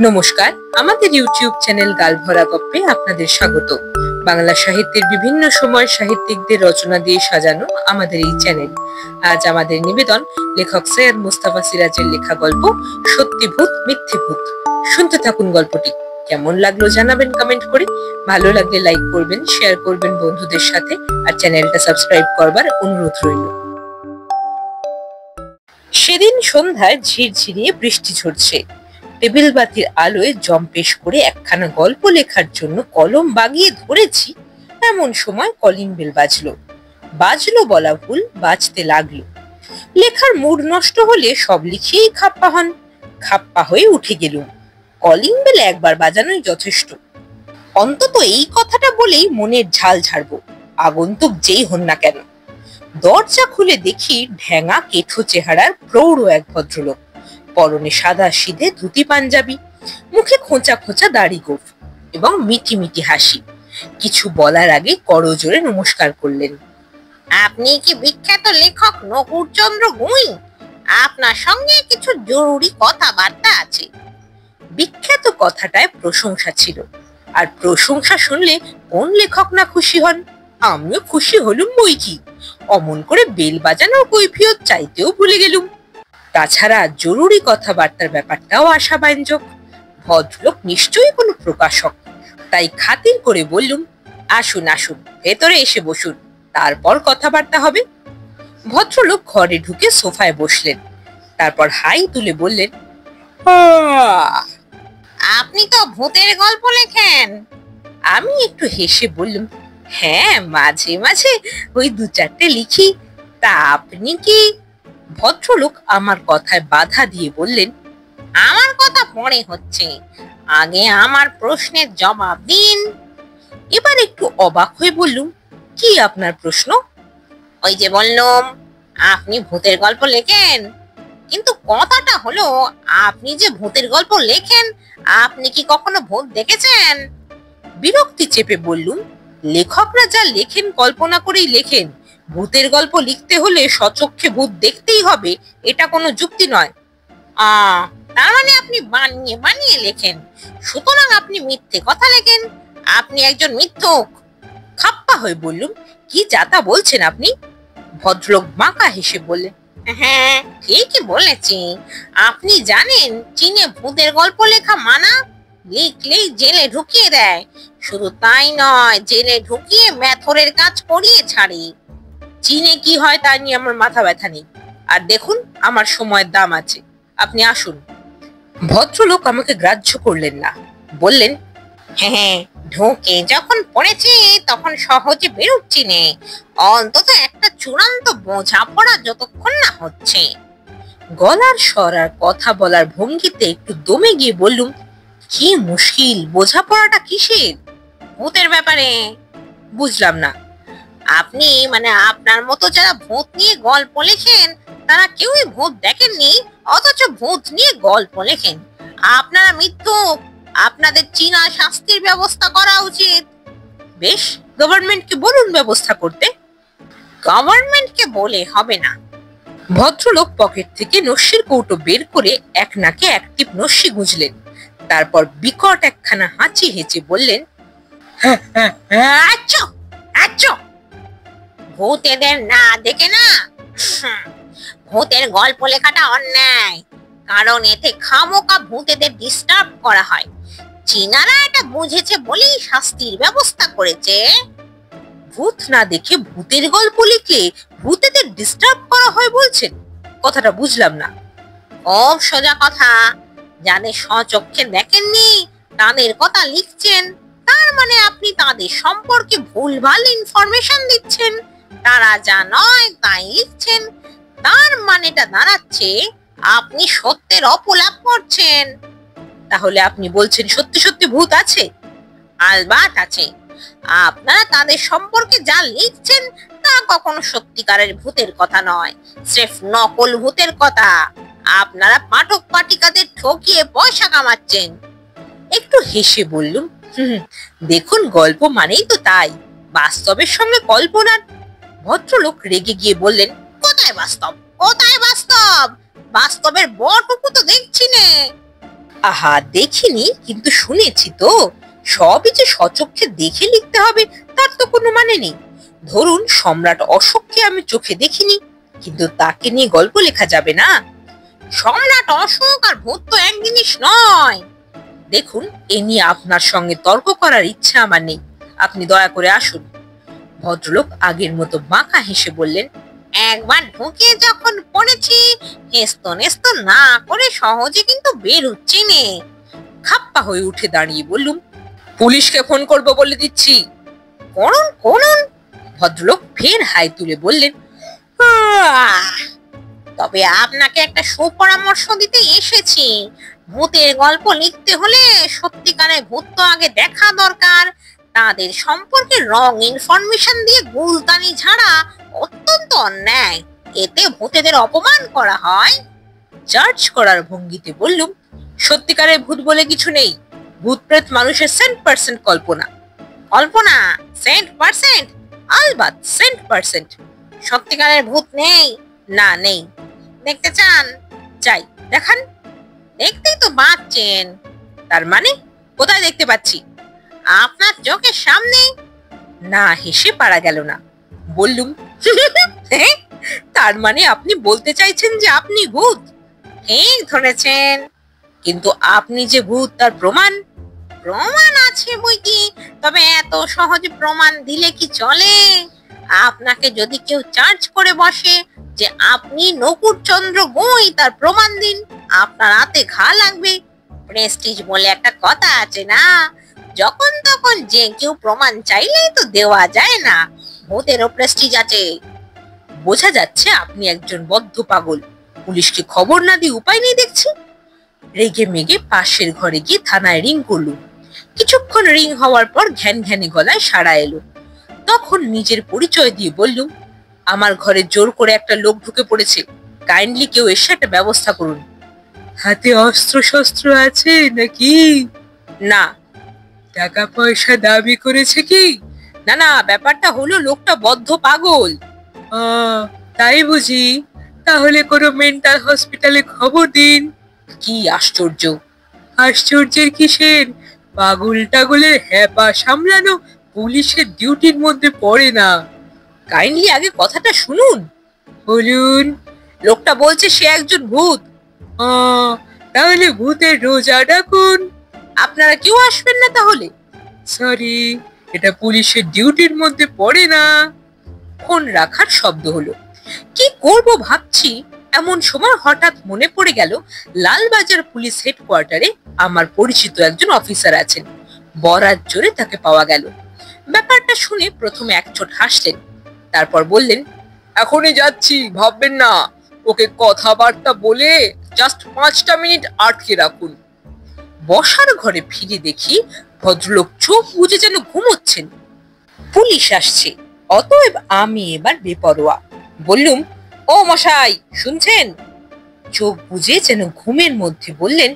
নমস্কার, আমাদের YouTube channel গালভরা গপ্পে আপনাদের স্বাগত। বাংলা সাহিত্যের বিভিন্ন সময় সাহিত্যিকদের রচনা দিয়ে সাজানো আমাদের এই চ্যানেল। আজ আমাদের নিবেদন লেখক সৈয়দ মুস্তাফা সিরাজের লেখা গল্প সত্যি ভূত মিথ্যে ভূত। শুনতে থাকুন গল্পটি। কেমন লাগলো জানাবেন কমেন্ট করে। ভালো লাগলে লাইক করবেন, শেয়ার করবেন বন্ধুদের সাথে, আর চ্যানেলটা সাবস্ক্রাইব করবার অনুরোধ রইল। সেদিন সন্ধ্যায় ঝিরঝিরিয়ে বৃষ্টি ঝরছে। টেবিল বাতির আলোয় জম্পেশ করে একখানা গল্প লেখার জন্য কলম বাগিয়ে ধরেছি, এমন সময় কলিং বেল বাজলো। বাজলো বলা ভুল, বাজতে লাগলো। লেখার মুড নষ্ট হলে সব লিখিয়েই খাপ্পা হন। খাপ্পা হয়ে উঠে গেলুম। কলিং বেল একবার বাজানোই যথেষ্ট। অন্তত এই কথাটা বলেই মনের ঝাল ঝাড়বো, আগন্তুক যেই হন না কেন। দরজা খুলে দেখি ঢ্যাঙা কেঠো চেহারার প্রৌঢ় এক ভদ্রলোক। পরনে সাদা সিধে ধুতি পাঞ্জাবি, মুখে খোঁচা খোঁচা দাড়ি গোঁফ এবং মিটি মিটি হাসি। কিছু বলার আগে করজোরে নমস্কার করলেন। আপনি কি বিখ্যাত লেখক নকুড়চন্দ্র গুই? আপনার সঙ্গে কিছু জরুরি কথাবার্তা আছে। বিখ্যাত কথাটায় প্রশংসা ছিল, আর প্রশংসা শুনলে কোন লেখক না খুশি হন। আমিও খুশি হলুম বই কি। অমন করে বেল বাজানোর কৈফিয়ত চাইতেও ভুলে গেলুম। তাছাড়া জরুরি কথাবার্তার ব্যাপারটাও আশাব্যঞ্জক। ভদ্রলোক নিশ্চয়ই কোনো প্রকাশক। তাই খাতির করে বললুম, আসুন আসুন, ভেতরে এসে বসুন, তারপর কথাবার্তা হবে। ভদ্রলোক ঘরে ঢুকে সোফায় বসলেন। তারপর হাই তুলে বললেন, আপনি তো ভূতের গল্প লেখেন। আমি একটু হেসে বললুম, হ্যাঁ, মাঝে মাঝে ওই দু চারটে লিখি। তা আপনি কি? ভদ্রলোক আমার কথায় বাধা দিয়ে বললেন, আমার কথা পরে হচ্ছে, আগে আমার প্রশ্নের জবাব দিন। এবার একটু অবাক হয়ে বললুম, কি আপনার প্রশ্ন? ওই যে বললাম আপনি ভূতের গল্প লেখেন, কিন্তু কথাটা হলো আপনি যে ভূতের গল্প লেখেন, আপনি কি কখনো ভূত দেখেছেন? বিরক্তি চেপে বললুম, লেখকরা যা লেখেন কল্পনা করেই লেখেন। ভূতের গল্প লিখতে হলে সচক্ষে ভূত দেখতেই হবে, এটা কোনো যুক্তি নয়। তার মানে আপনি বানিয়ে বানিয়ে লেখেন, সুতরাং আপনি মিথ্যে কথা লেখেন। আপনি একজন মিথ্যুক। খাপ্পা হয়ে বললুম, কি যাতা বলছেন আপনি? ভদ্রলোক বাঁকা হেসে বললেন, হ্যাঁ, ঠিকই বলেছি। আপনি জানেন চীনে ভূতের গল্প লেখা মানা, লিখলেই জেলে ঢুকিয়ে দেয়। শুধু তাই নয়, জেলে ঢুকিয়ে মেথরের কাজ করিয়ে ছাড়ে। চীনে কি হয় তা নিয়ে আমার মাথা ব্যথা নেই। আর দেখুন, আমার সময়ের দাম আছে, আপনি আসুন। ভদ্রলোক আমাকে গ্রাহ্য করলেন না, বললেন, হ্যাঁ, ঢুকে যখন পড়েছি তখন সহজে বেরোচ্ছি নে। অন্তত একটা চূড়ান্ত বোঝাপড়া যতক্ষণ না হচ্ছে। গলার স্বর আর কথা বলার ভঙ্গিতে একটু দমে গিয়ে বললুম, কি মুশকিল, বোঝাপড়াটা কিসের? ভূতের ব্যাপারে। বুঝলাম না। আপনি মানে আপনার মতো যারা ভূত নিয়ে গল্প লেখেন, তারা কেউই ভূত দেখেননি, অথচ ভূত নিয়ে গল্প লেখেন। আপনারা মিথ্যুক। আপনাদের চীনা শাস্তির ব্যবস্থা করা উচিত। বেশ, গভর্নমেন্টকে বলুন ব্যবস্থা করতে। গভর্নমেন্টকে বলে হবে না। ভদ্রলোক পকেট থেকে নস্যির কৌটো বের করে এক নাকে এক টিপ নস্যি গুঁজলেন। তারপর বিকট একখানা হাঁচি হেঁচে বললেন, আচ্ছা আচ্ছা, ভূতেদের না দেখে না। ভূতের গল্প লেখাটা অন্যায়, কারণ এতে খামোকা ভূতেদের ডিস্টার্ব করা হয়। চীনারা এটা বুঝেছে বলেই শাস্তির ব্যবস্থা করেছে। ভূত না দেখে ভূতের গল্প লিখলে ভূতেদের ডিস্টার্ব করা হয় বলছেন? কথাটা বুঝলাম না। খুব সোজা কথা। যাদের স্বচক্ষে দেখেননি তাদের কথা লিখছেন, তার মানে আপনি তাদের সম্পর্কে ভুলভাল ইনফরমেশন দিচ্ছেন। তারা যা নয় তাই লিখছেন। তার মানেটা দাঁড়াচ্ছে আপনি সত্যের অপলাপ করছেন। তাহলে আপনি বলছেন সত্যি সত্যি ভূত আছে? আলবাত আছে। আপনারা তাদের সম্পর্কে যা লিখছেন তা কখনো সত্যিকারের ভূতের কথা নয়, স্রেফ নকল ভূতের কথা। আপনারা পাঠক পাঠিকাদের ঠকিয়ে পয়সা কামাচ্ছেন। একটু হেসে বললুম, দেখুন, গল্প মানেই তো তাই, বাস্তবের সঙ্গে কল্পনার। ভদ্রলোক রেগে গিয়ে বললেন, কোথায় বাস্তব, কোথায় বাস্তব? বাস্তবের বটুকু তো দেখছি নে। আহা, দেখিনি, কিন্তু শুনেছি তো। সবই যে সচক্ষে দেখে লিখতে হবে তার তো কোনো মানে নেই। ধরুন সম্রাট অশোককে আমি চোখে দেখিনি, কিন্তু তাকে নিয়ে গল্প লেখা যাবে না। সম্রাট অশোক আর ভূত তো এক জিনিস নয়। দেখুন, এ নিয়ে আপনার সঙ্গে তর্ক করার ইচ্ছা আমার নেই। আপনি দয়া করে আসুন। ভদ্রলোক আগের মতো বাঁকা হেসে বললেন, একবার ঢুকে যখন পড়েছি, হেস্ত নেস্ত না করে সহজে কিন্তু বেরুচ্ছি নে। খাপ্পা হয়ে উঠে দাঁড়িয়ে বললুম, পুলিশকে ফোন করব বলে দিচ্ছি। করুন করুন। ভদ্রলোক ফের হাই তুলে বললেন, তবে আপনাকে একটা সুপরামর্শ দিতে এসেছি। ভূতের গল্প লিখতে হলে সত্যিকারের ভূত তো আগে দেখা দরকার। তাদের সম্পর্কে রং ইনফরমেশন দিয়ে গুলতানি ঝাড়া অত্যন্ত অন্যায়। এতে ভূতেদের অপমান করা হয়। চার্জ করার ভঙ্গিতে বললুম, সত্যিকারের ভূত বলে কিছু নেই। ভূত প্রেত মানুষের 100% কল্পনা। কল্পনা 100%? আলবাত 100%। সত্যিকারের ভূত নেই? না, নেই। দেখতে চান? চাই, দেখান। দেখতেই তো পাচ্ছেন। তার মানে কোথায় দেখতে পাচ্ছি? আপনার চোখের সামনে। না হেসে পারা গেল না। বললুম, তার মানে আপনি বলতে চাইছেন যে আপনি ভূত? ঠিক ধরেছেন। কিন্তু আপনি যে ভূত তার প্রমাণ? প্রমাণ আছে বই কি, তবে এত সহজে প্রমাণ দিলে কি চলে? আপনাকে যদি কেউ চার্জ করে বসে যে আপনি নকুড়চন্দ্র গুই, তার প্রমাণ দিন, আপনার হাতে ঘা লাগবে। প্রেস্টিজ বলে একটা কথা আছে না? যখন তখন যে কেউ প্রমাণ চাইলেই তো দেওয়া যায় না। ভূতেরও প্রেস্টিজ আছে। বোঝা যাচ্ছে আপনি একজন বদ্ধ পাগল। পুলিশকে খবর না দিয়ে উপায় নেই দেখছি। রেগে মেগে পাশের ঘরে গিয়ে থানায় রিং করলুম। কিছুক্ষণ রিং হওয়ার পর ঘ্যান ঘ্যানে গলায় সাড়া এলো। তখন নিজের পরিচয় দিয়ে বললুম, আমার ঘরে জোর করে একটা লোক ঢুকে পড়েছে। কাইন্ডলি কেউ এসে একটা ব্যবস্থা করুন। হাতে অস্ত্র শস্ত্র আছে নাকি? না। টাকা পয়সা দাবি করেছে কি? না না, ব্যাপারটা হলো লোকটা বদ্ধ পাগল। তাই বুঝি? তাহলে কোনো মেন্টাল হসপিটালে খবর দিন। কি আশ্চর্য! আশ্চর্যের কিসের? পাগল টাগলের হ্যাপা সামলানো পুলিশের ডিউটির মধ্যে পড়ে না। কাইন্ডলি আগে কথাটা শুনুন। বলুন। লোকটা বলছে সে একজন ভূত। তাহলে ভূতের রোজা ডাকুন। আপনারা কেউ আসবেন না তাহলে? সরি, এটা পুলিশের ডিউটির মধ্যে পড়ে না। ফোন রাখার শব্দ হলো। কি করব ভাবছি, এমন সময় হঠাৎ মনে পড়ে গেল লালবাজার পুলিশ হেডকোয়ার্টারে আমার পরিচিত একজন অফিসার আছেন। বরাত জোরে তাকে পাওয়া গেল। ব্যাপারটা শুনে প্রথমে একচোট হাসলেন, তারপর বললেন, এখনই যাচ্ছি, ভাববেন না। ওকে কথাবার্তা বলে জাস্ট 5টা মিনিট আটকে রাখুন। বসার ঘরে ফিরে দেখি ভদ্রলোক চোখ বুজে যেন ঘুমোচ্ছেন। পুলিশ আসছে, অতএব আমি এবার বেপরোয়া। বললুম, ও মশাই, শুনছেন? চোখ বুজে যেন ঘুমের মধ্যে বললেন,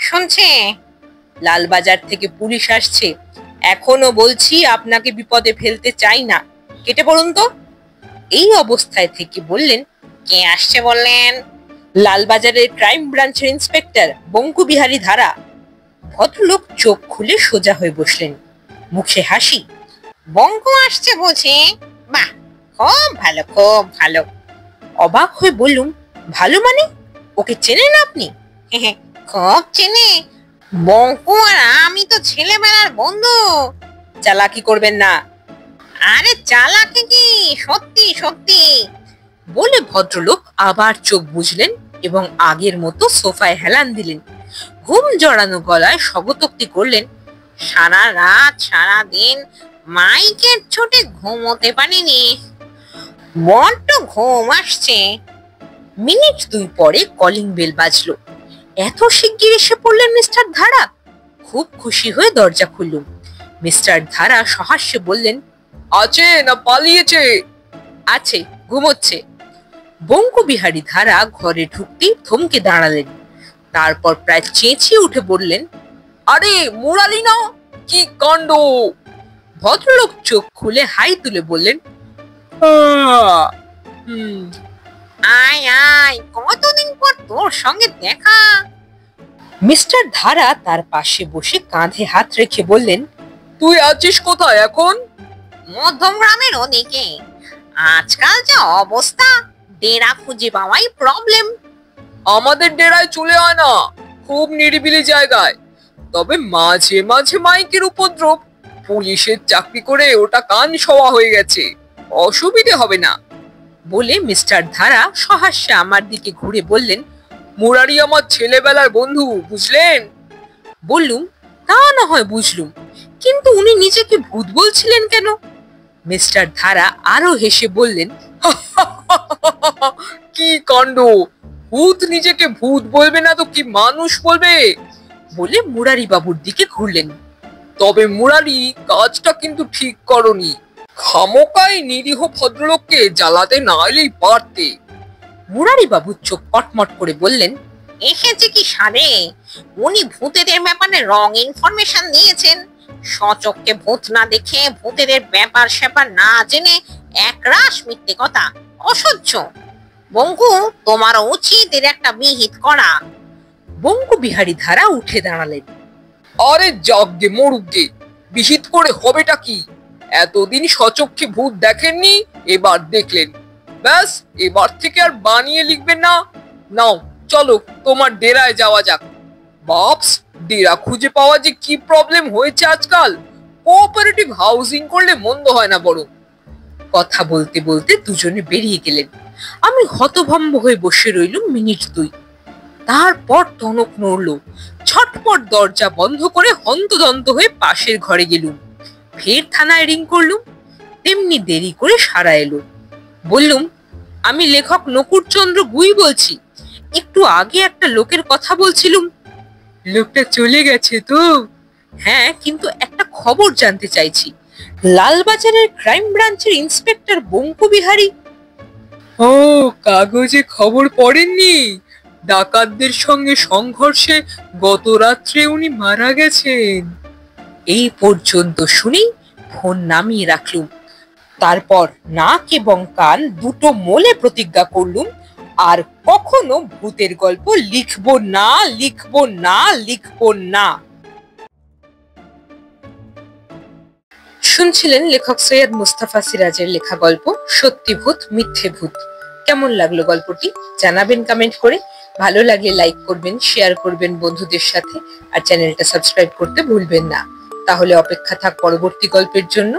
শুনছে। লালবাজার থেকে পুলিশ আসছে। এখনো বলছি আপনাকে বিপদে ফেলতে চাই না, কেটে পড়ুন তো। এই অবস্থায় থেকে বললেন, কে আসছে বললেন? লালবাজারের ক্রাইম ব্রাঞ্চের ইন্সপেক্টর বঙ্কু বিহারী ধারা। ভদ্রলোক চোখ খুলে সোজা হয়ে বসলেন, মুখে হাসি। বঙ্কু আসছে বুঝি? বাহ, খুব ভালো, খুব ভালো। অবাক হয়ে বললুম, ভালো মানে? ওকে চেনেন আপনি? খুব চিনি। বঙ্কু আর আমি তো ছেলেবেলার বন্ধু। চালাকি করবেন না। আরে চালাকি কি, সত্যি সত্যি। বলে ভদ্রলোক আবার চোখ বুঝলেন এবং আগের মতো সোফায় হেলান দিলেন। ঘুম জড়ানো গলায় স্বগতোক্তি করলেন, সারা রাত সারা দিন মাইকের চোটে ঘুমোতে পারিনি, বড্ড ঘুম আসছে। মিনিট 2 পরে কলিং বেল বাজলো। এত শিগগির এসে পড়লেন মিস্টার ধারা? খুব খুশি হয়ে দরজা খুললুম। মিস্টার ধারা সহাস্যে বললেন, আছে না পালিয়েছে? আছে, ঘুমোচ্ছে। বঙ্কু বিহারী ধারা ঘরে ঢুকতেই থমকে দাঁড়ালেন, তারপর প্রায় চেঁচিয়ে উঠে বললেন, আরে মুরালি না, কি কাণ্ড! ভদ্রলোক চোখ খুলে হাই তুলে বললেন, আয় আয়, কতদিন পর তোর সঙ্গে দেখা। মিস্টার ধারা তার পাশে বসে কাঁধে হাত রেখে বললেন, তুই আছিস কোথায় এখন? মধ্যমগ্রামের ওদিকে। আজকাল যে অবস্থা, ডেরা খুঁজে পাওয়াই প্রবলেম। আমাদের ডেরায় চলে আয় না, খুব নিরিবিলি জায়গায়। তবে মাঝে মাঝে মাইকের উপদ্রব। পুলিশের চাকরি করে ওটা কান সওয়া হয়ে গেছে, অসুবিধে হবে না। বলে মিস্টার ধারা সহাস্যে আমার দিকে ঘুরে বললেন, মুরারি আমার ছেলেবেলার বন্ধু, বুঝলেন? বললুম, তা না হয় বুঝলুম, কিন্তু উনি নিজেকে ভূত বলছিলেন কেন? মিস্টার ধারা আরো হেসে বললেন, কি কাণ্ড! ভূত নিজেকে ভূত বলবে না তো কি মানুষ বলবে? বলে মুরারি বাবুর দিকে ঘুরলেন। তবে মুরারি, কাজটা কিন্তু ঠিক করনি। খামোকাই নিরীহ ভদ্রলোককে জ্বালাতে না এলেই পারতে। মুরারি বাবু চোখ কটমট করে বললেন, এসেছে কি সারে, উনি ভূতেদের ব্যাপারে রং ইনফরমেশন দিয়েছেন। সচক্ষে ভূত না দেখে, ভূতেদের ব্যাপার স্যাপার না জেনে একরাশ মিথ্যে কথা, অসহ্য। বঙ্কু, তোমার উচিত এর একটা বিহিত করা। বঙ্কু বিহারী ধারা উঠে দাঁড়ালেন। আরে যাকগে মরুকগে, বিহিত করে হবেটা কি? এতদিন সচক্ষে ভূত দেখেননি, এবার দেখলেন। ব্যাস, এবার থেকে আর বানিয়ে লিখবেন না। নাও চলো, তোমার ডেরায় যাওয়া যাক। বাপস, ডেরা খুঁজে পাওয়া যে কি প্রবলেম হয়েছে আজকাল। কোঅপারেটিভ হাউজিং করলে মন্দ হয় না বড়। কথা বলতে বলতে দুজনে বেরিয়ে গেলেন। আমি হতভম্ব হয়ে বসে রইলুম মিনিট দুই। তারপর টনক নড়ল। ছটপট দরজা বন্ধ করে হন্তদন্ত হয়ে পাশের ঘরে গেলুম। ফের থানায় রিং করলুম। তেমনি দেরি করে সাড়া এলো। বললুম, আমি লেখক নকুরচন্দ্র গুই বলছি। একটু আগে একটা লোকের কথা বলছিলুম। লোকটা চলে গেছে তো? হ্যাঁ, কিন্তু একটা খবর জানতে চাইছি। লালবাজারের ক্রাইম ব্রাঞ্চের ইন্সপেক্টর বঙ্কু বিহারী। ও, কাগজে খবর পড়েননি? ডাকাতদের সঙ্গে সংঘর্ষে গত রাত্রে উনি মারা গেছেন। এই পর্যন্ত শুনেই ফোন নামিয়ে রাখলুম। তারপর নাক এবং কান দুটো মোলে প্রতিজ্ঞা করলুম, আর কখনো ভূতের গল্প লিখবো না, লিখবো না, লিখবো না। শুনছিলেন লেখক সৈয়দ মুস্তাফা সিরাজের লেখা গল্প সত্যি ভূত মিথ্যে ভূত। কেমন লাগলো গল্পটি জানাবেন কমেন্ট করে। ভালো লাগলে লাইক করবেন, শেয়ার করবেন বন্ধুদের সাথে, আর চ্যানেলটা সাবস্ক্রাইব করতে ভুলবেন না। তাহলে অপেক্ষা থাক পরবর্তী গল্পের জন্য।